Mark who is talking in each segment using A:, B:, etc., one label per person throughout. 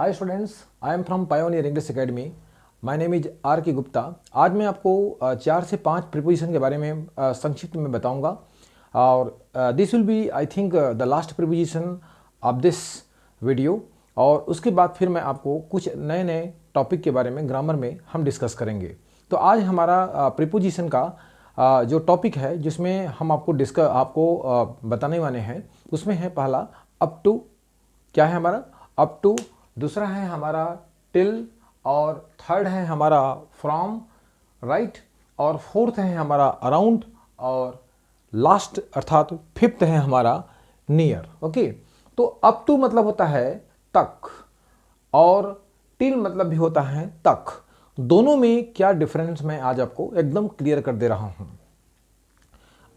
A: Hi students, I am from Pioneer English Academy. My name is R K Gupta. आज मैं आपको 4 से 5 preposition के बारे में संक्षिप्त में बताऊंगा और this will be I think the last preposition of this video. और उसके बाद फिर मैं आपको कुछ नए नए टॉपिक के बारे में ग्रामर में हम डिस्कस करेंगे। तो आज हमारा प्रीपोजिशन का जो टॉपिक है जिसमें हम आपको बताने वाले हैं उसमें है पहला अप टू। क्या है हमारा? Up to. दूसरा है हमारा टिल और थर्ड है हमारा फ्रॉम, राइट। और फोर्थ है हमारा अराउंड और लास्ट अर्थात फिफ्थ है हमारा नियर। ओके, तो अप टू मतलब होता है तक और टिल मतलब भी होता है तक। दोनों में क्या डिफरेंस मैं आज आपको एकदम क्लियर कर दे रहा हूं।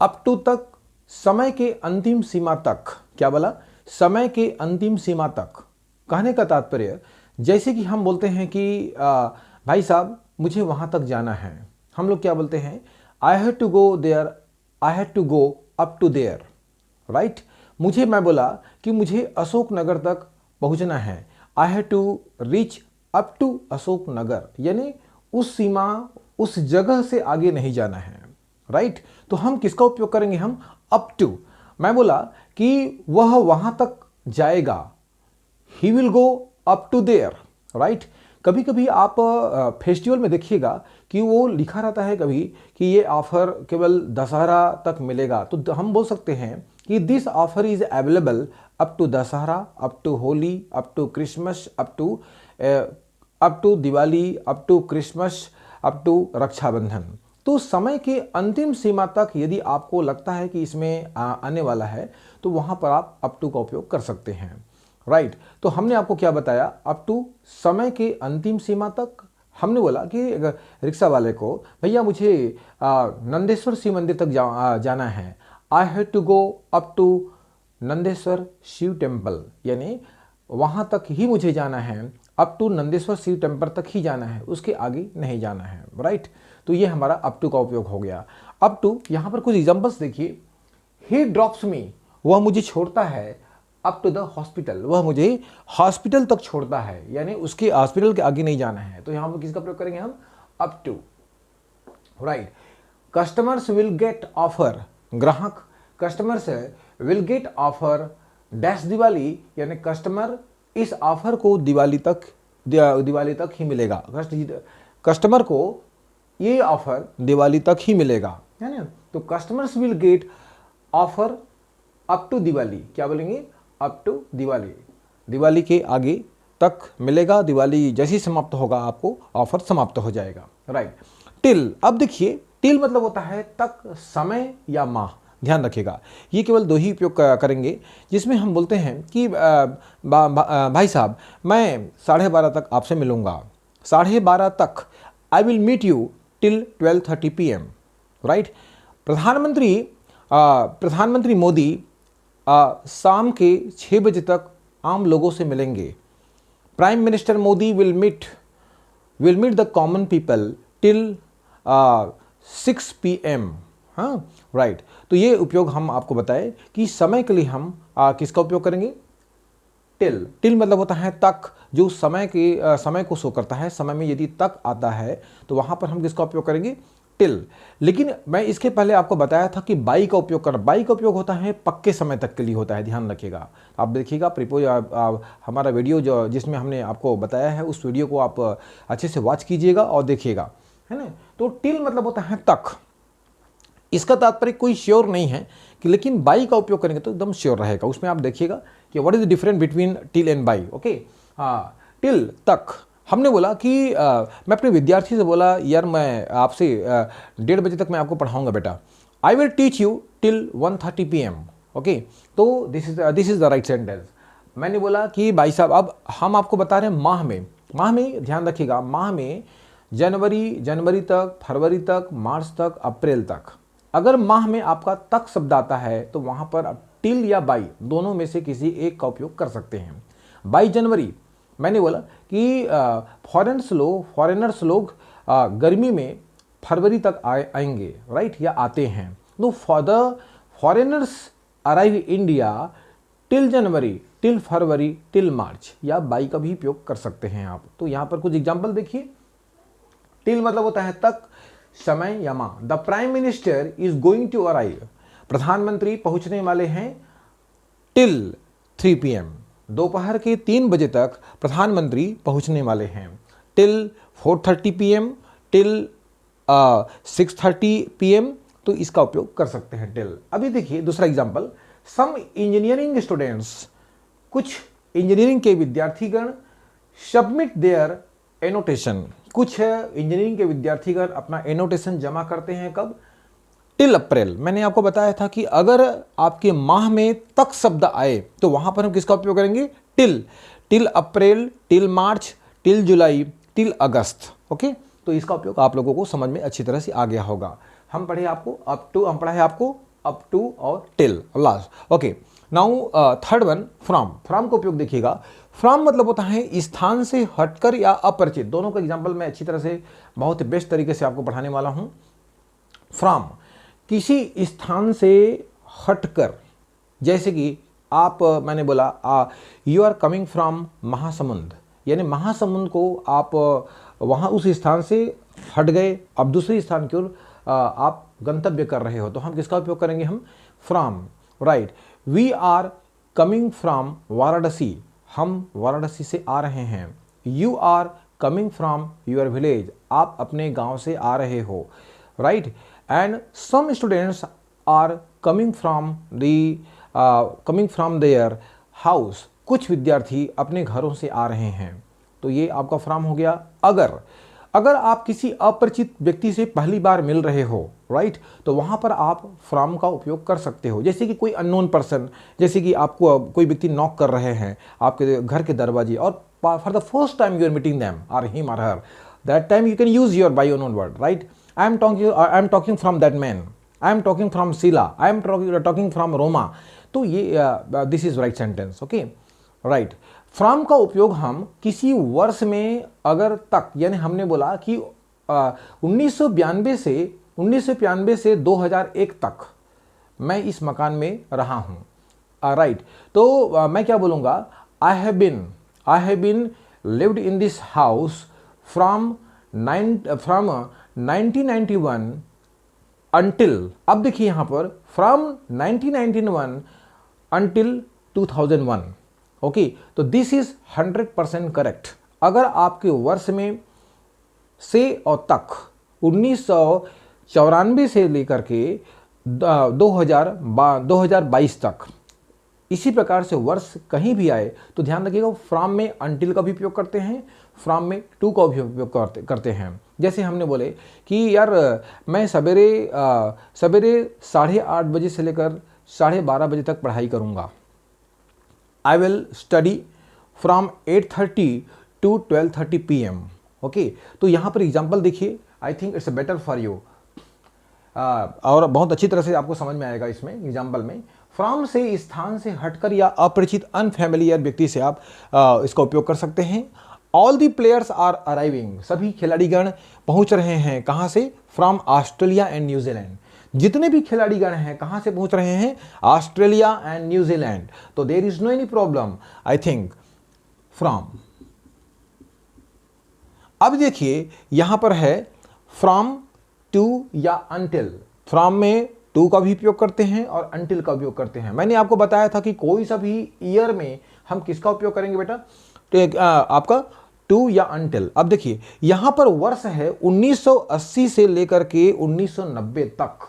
A: अप टू तक, समय के अंतिम सीमा तक। क्या बोला? समय के अंतिम सीमा तक। कहने का तात्पर्य जैसे कि हम बोलते हैं कि भाई साहब मुझे वहां तक जाना है। हम लोग क्या बोलते हैं? I have to go there, I have to go up to there, right. मैं बोला कि मुझे अशोक नगर तक पहुंचना है। I have to reach up to Ashok Nagar, यानी उस सीमा, उस जगह से आगे नहीं जाना है, राइट। तो हम किसका उपयोग करेंगे? हम अप टू। मैं बोला कि वह वहां तक जाएगा, he will go up to there, right. कभी कभी आप फेस्टिवल में देखिएगा कि वो लिखा रहता है कभी कि ये ऑफर केवल दशहरा तक मिलेगा। तो हम बोल सकते हैं कि this offer is available up to Dussehra, up to Holi, up to Christmas, up to Diwali, up to Christmas, up to Rakshabandhan. तो समय के अंतिम सीमा तक यदि आपको लगता है कि इसमें आने वाला है तो वहां पर आप अप टू का उपयोग कर सकते हैं, राइट। तो हमने आपको क्या बताया? अप टू समय के अंतिम सीमा तक। हमने बोला कि रिक्शा वाले को, भैया मुझे नंदेश्वर शिव मंदिर तक जाना है। I have to go up to Nandeshwar Shiv temple, यानी वहाँ तक ही मुझे जाना है, up to Nandeshwar Shiv temple तक ही जाना है, उसके आगे नहीं जाना है, राइट। तो ये हमारा अप टू का उपयोग हो गया। अप टू, यहाँ पर कुछ एग्जाम्पल्स देखिए। ही ड्रॉप्स मी, वह मुझे छोड़ता है अप टू द हॉस्पिटल, वह मुझे हॉस्पिटल तक छोड़ता है, यानी उसके हॉस्पिटल के आगे नहीं जाना है। तो यहां पर किसका प्रयोग करेंगे हम? Up to, right. Customers will get offer, ग्राहक customers will get offer dash Diwali, यानी कस्टमर इस ऑफर को दिवाली तक ही मिलेगा। कस्टमर को ये ऑफर दिवाली तक ही मिलेगा, है ना। तो customers will get offer up to Diwali. क्या बोलेंगे? अप टू दिवाली, दिवाली के आगे तक मिलेगा, दिवाली जैसी समाप्त होगा आपको ऑफर समाप्त हो जाएगा, राइट। टिल, अब देखिए टिल मतलब होता है तक, समय या माह। ध्यान रखिएगा, ये केवल दो ही उपयोग करेंगे जिसमें हम बोलते हैं कि भाई साहब मैं 12:30 तक आपसे मिलूंगा। 12:30 तक, I will meet you till 12:30 PM, right. प्रधानमंत्री मोदी शाम के 6 बजे तक आम लोगों से मिलेंगे। Prime minister Modi will meet the common people till 6 PM। हाँ, राइट। तो ये उपयोग हम आपको बताए कि समय के लिए हम किसका उपयोग करेंगे? टिल। टिल मतलब होता है तक, जो समय को शो करता है। समय में यदि तक आता है तो वहां पर हम किसका उपयोग करेंगे? टिल। लेकिन मैं इसके पहले आपको बताया था कि बाई का उपयोग करना। बाई का उपयोग होता है पक्के समय तक के लिए होता है, ध्यान रखिएगा। आप देखिएगा हमारा वीडियो जो जिसमें हमने आपको बताया है उस वीडियो को आप अच्छे से वॉच कीजिएगा और देखिएगा, है ना। तो टिल मतलब होता है तक। इसका तात्पर्य कोई श्योर नहीं है कि, लेकिन बाई का उपयोग करेंगे तो एकदम श्योर रहेगा। उसमें आप देखिएगा कि what is the difference between till and by. Okay, till तक। हमने बोला कि मैं अपने विद्यार्थी से बोला, यार मैं आपसे 1:30 बजे तक मैं आपको पढ़ाऊंगा बेटा। I will teach you till 1:30 PM। Okay, तो this is the right sentence. मैंने बोला कि भाई साहब अब हम आपको बता रहे हैं माह में ध्यान रखिएगा, माह में जनवरी तक, फरवरी तक, मार्च तक, अप्रैल तक। अगर माह में आपका तक शब्द आता है तो वहां पर आप टिल या बाई दोनों में से किसी एक का उपयोग कर सकते हैं। बाई जनवरी, मैंने बोला कि फॉरेनर्स लोग गर्मी में फरवरी तक आएंगे, राइट, या आते हैं। No, for the foreigners arrive India till January, till February, till March, या बाई का भी उपयोग कर सकते हैं आप। तो यहाँ पर कुछ एग्जाम्पल देखिए। टिल मतलब होता है तक, समय या माह। The prime minister is going to arrive, प्रधानमंत्री पहुंचने वाले हैं टिल 3 PM, दोपहर के 3 बजे तक प्रधानमंत्री पहुंचने वाले हैं। टिल 4:30 PM, टिल 6:30 PM, तो इसका उपयोग कर सकते हैं टिल। अभी देखिए दूसरा एग्जाम्पल, सम इंजीनियरिंग स्टूडेंट्स, कुछ इंजीनियरिंग के विद्यार्थीगण सबमिट देयर एनोटेशन, कुछ इंजीनियरिंग के विद्यार्थीगण अपना एनोटेशन जमा करते हैं कब? Till April. मैंने आपको बताया था कि अगर आपके माह में तक शब्द आए तो वहां पर हम किसका उपयोग करेंगे? Till. Till April, till March, till July, till August. Okay, तो इसका उपयोग आप लोगों को समझ में अच्छी तरह से आ गया होगा। हम पढ़े आपको अप टू, हम पढ़ा है आपको अप टू और till last. Okay, now third one, from. From का उपयोग देखिएगा। फ्रॉम मतलब होता है स्थान से हटकर या अपरिचित। दोनों का एग्जाम्पल मैं अच्छी तरह से बहुत बेस्ट तरीके से आपको पढ़ाने वाला हूं। फ्रॉम, किसी स्थान से हटकर, जैसे कि आप, मैंने बोला you are coming from Mahasamund, यानी महासमुंद को आप वहाँ उस स्थान से हट गए, अब दूसरे स्थान की ओर आप गंतव्य कर रहे हो, तो हम किसका उपयोग करेंगे? हम from. Right, we are coming from Varanasi, हम वाराणसी से आ रहे हैं। You are coming from your village, आप अपने गांव से आ रहे हो। Right, and some students are coming from their house, कुछ विद्यार्थी अपने घरों से आ रहे हैं। तो ये आपका फ्रॉम हो गया। अगर आप किसी अपरिचित व्यक्ति से पहली बार मिल रहे हो, राइट, तो वहां पर आप फ्रॉम का उपयोग कर सकते हो। जैसे कि कोई अननोन पर्सन, जैसे कि आपको कोई व्यक्ति नॉक कर रहे हैं आपके घर के दरवाजे, और for the first time you are meeting them or him or her, that time you can use your by own word, right. I am talking from that man, I am talking from Sheela, I am talking from Roma. तो ये this is right sentence. Okay, right. From का उपयोग हम किसी वर्ष में अगर तक, यानी हमने बोला कि 1992 से 2001 तक मैं इस मकान में रहा हूं। राइट, तो मैं क्या बोलूंगा? I have been lived in this house from 1991 until, अब देखिए यहां पर फ्रॉम 1991 अंटिल 2001। ओके, तो दिस इज 100% करेक्ट। अगर आपके वर्ष में से और तक 1994 से लेकर के 2022 तक, इसी प्रकार से वर्ष कहीं भी आए तो ध्यान रखिएगा फ्रॉम में अंटिल का भी उपयोग करते हैं, फ्रॉम में टू का भी उपयोग करते हैं। जैसे हमने बोले कि यार मैं सवेरे 8:30 बजे से लेकर 12:30 बजे तक पढ़ाई करूंगा। I will study from 8:30 to 12:30 PM। Okay, तो यहाँ पर एग्जाम्पल देखिए, I think it's better for you, और बहुत अच्छी तरह से आपको समझ में आएगा इसमें एग्जाम्पल में। फ्रॉम से स्थान से हटकर या अपरिचित अनफैमिलियर व्यक्ति से आप इसका उपयोग कर सकते हैं। All the players are arriving, सभी खिलाड़ीगण पहुंच रहे हैं। कहाँ से? From Australia and New Zealand. जितने भी खिलाड़ीगण हैं कहां से पहुंच रहे हैं? Australia and New Zealand. तो there is no any problem, I think from. अब देखिए यहां पर है फ्रॉम टू या अंटिल। फ्रॉम में टू का भी उपयोग करते हैं और अंटिल का उपयोग करते हैं। मैंने आपको बताया था कि कोई सा भी ईयर में हम किसका उपयोग करेंगे बेटा? तो आपका टू या अंटिल। अब देखिए यहां पर वर्ष है 1980 से लेकर के 1990 तक।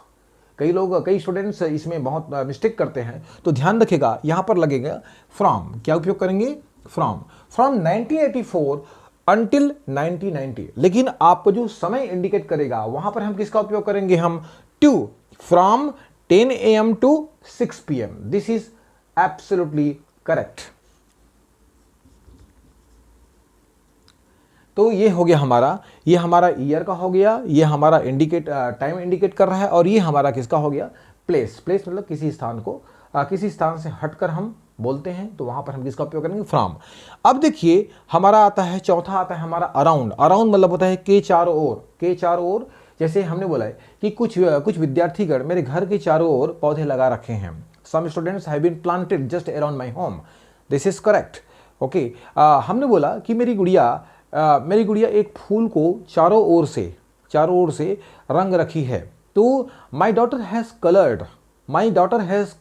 A: कई स्टूडेंट्स इसमें बहुत मिस्टेक करते हैं, तो ध्यान रखिएगा यहां पर लगेगा फ्रॉम। क्या उपयोग करेंगे? From 1984 until 1990। लेकिन आपको जो समय इंडिकेट करेगा वहां पर हम किसका उपयोग करेंगे? हम to, from 10 AM to 6 PM। This is absolutely correct. तो ये हो गया हमारा, ये हमारा ईयर का हो गया, ये हमारा टाइम इंडिकेट कर रहा है, और ये हमारा किसका हो गया? प्लेस। प्लेस मतलब किसी स्थान को किसी स्थान से हटकर हम बोलते हैं, तो वहां पर हम किसका उपयोग करेंगे? फ्रॉम। अब देखिए हमारा आता है, चौथा आता है हमारा अराउंड। अराउंड मतलब होता है के चारों ओर। के चारों ओर, जैसे हमने बोला है कि कुछ विद्यार्थीगण मेरे घर के चारों ओर पौधे लगा रखे हैं। Some students have been planted just around my home. This is correct. Okay, हमने बोला कि मेरी गुड़िया एक फूल को चारों ओर से रंग रखी है। तो my daughter has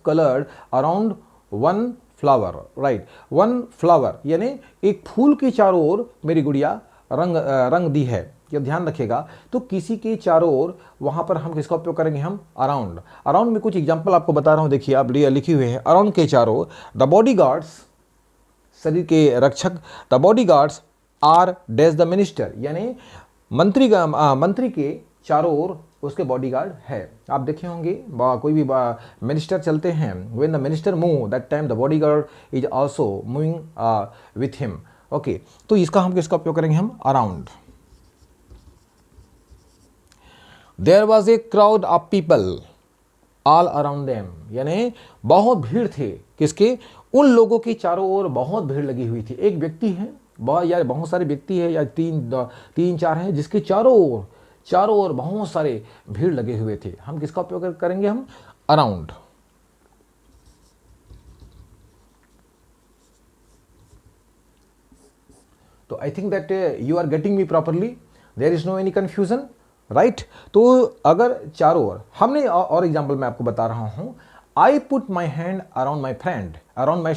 A: coloured around one flower, right, one flower यानी एक फूल के चारों ओर मेरी गुड़िया रंग दी है। ये ध्यान रखिएगा। तो किसी के चारों ओर वहां पर हम किसका उपयोग करेंगे? हम अराउंड में कुछ एग्जांपल आपको बता रहा हूं, देखिए आप लिखी हुई है। अराउंड के चारों, द बॉडी गार्ड्स, शरीर के रक्षक, the body guards are dash the minister, यानी मंत्री के चारों ओर उसके बॉडीगार्ड है। आप देखे होंगे कोई भी मिनिस्टर चलते हैं, when the minister move that time the bodyguard is also moving with him. Okay, तो इसका हम किसका उपयोग करेंगे? हम around. There was a crowd of people all around them, यानी बहुत भीड़ थे किसके? उन लोगों के चारों ओर बहुत भीड़ लगी हुई थी। एक व्यक्ति है या बहुत सारे व्यक्ति है या तीन चार हैं जिसके चारों ओर बहुत सारे भीड़ लगे हुए थे। हम किसका उपयोग करेंगे? हम अराउंड। तो I think that you are getting me properly, there is no any confusion, right. तो अगर चारों ओर, हमने और एग्जाम्पल मैं आपको बता रहा हूं, I put my hand around my friend, around my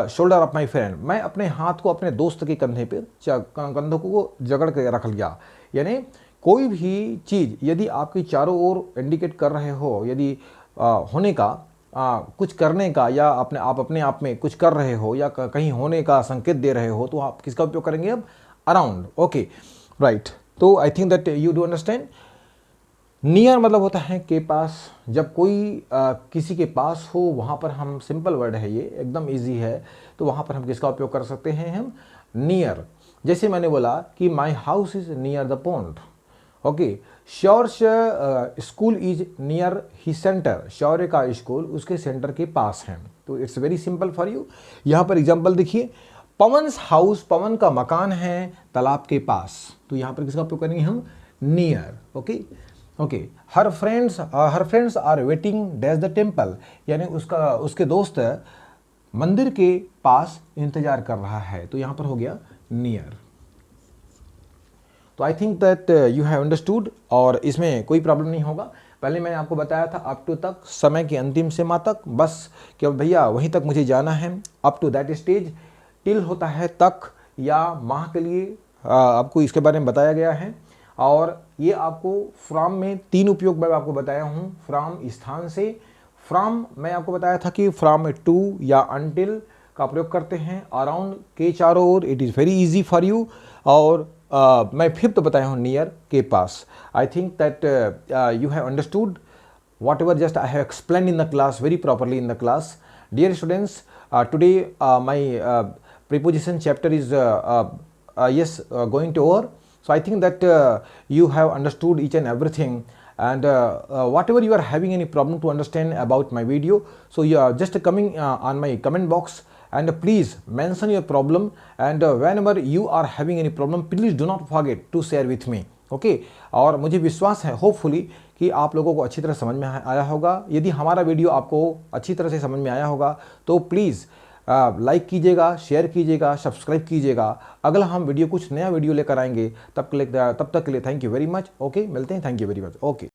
A: shoulder of my friend, मैं अपने हाथ को अपने दोस्त के कंधों को जकड़ के रख लिया। यानी कोई भी चीज़ यदि आपकी चारों ओर इंडिकेट कर रहे हो, यदि होने का, कुछ करने का, या अपने आप में कुछ कर रहे हो या कहीं होने का संकेत दे रहे हो, तो आप किसका उपयोग करेंगे? अब अराउंड। Okay, right. तो I think that you do understand. Near मतलब होता है के पास। जब कोई किसी के पास हो, वहाँ पर हम, सिंपल वर्ड है ये, एकदम इजी है, तो वहाँ पर हम किसका उपयोग कर सकते हैं? हम नियर। जैसे मैंने बोला कि my house is near the pond. Okay, Shaurya school is near he centre, Shaurya का स्कूल उसके सेंटर के पास है। तो it's very simple for you. यहाँ पर एग्जाम्पल देखिए, पवन्स हाउस, पवन का मकान है तालाब के पास। तो यहाँ पर किसका उपयोग करेंगे? हम near. Okay, her friends are waiting dash the temple, यानी उसके दोस्त मंदिर के पास इंतजार कर रहा है। तो यहाँ पर हो गया नियर। तो I think that you have understood, और इसमें कोई प्रॉब्लम नहीं होगा। पहले मैंने आपको बताया था अप टू तक, समय की अंतिम सीमा तक, बस कि भैया वहीं तक मुझे जाना है, up to that stage. Till होता है तक या माह के लिए, आपको इसके बारे में बताया गया है। और ये आपको फ्रॉम में 3 उपयोग मैं आपको बताया हूँ। फ्रॉम स्थान से, फ्रॉम मैं आपको बताया था कि फ्रॉम टू या अनटिल का प्रयोग करते हैं। अराउंड के चारों ओर, it is very easy for you. और मैं 5th बताया हूँ नियर के पास। I think that you have understood whatever just I have explained in the class very properly in the class. Dear students, today my preposition chapter is going to over. So I think that you have understood each and everything, and whatever you are having any problem to understand about my video, so you are just coming on my comment box, and please mention your problem, and whenever you are having any problem, please do not forget to share with me. Okay और मुझे विश्वास है hopefully कि आप लोगों को अच्छी तरह समझ में आया होगा। यदि हमारा वीडियो आपको अच्छी तरह से समझ में आया होगा तो प्लीज़ लाइक कीजिएगा, शेयर कीजिएगा, सब्सक्राइब कीजिएगा। अगला हम वीडियो कुछ नया वीडियो लेकर आएंगे, तब तक के लिए thank you very much. Okay, मिलते हैं, thank you very much. Okay.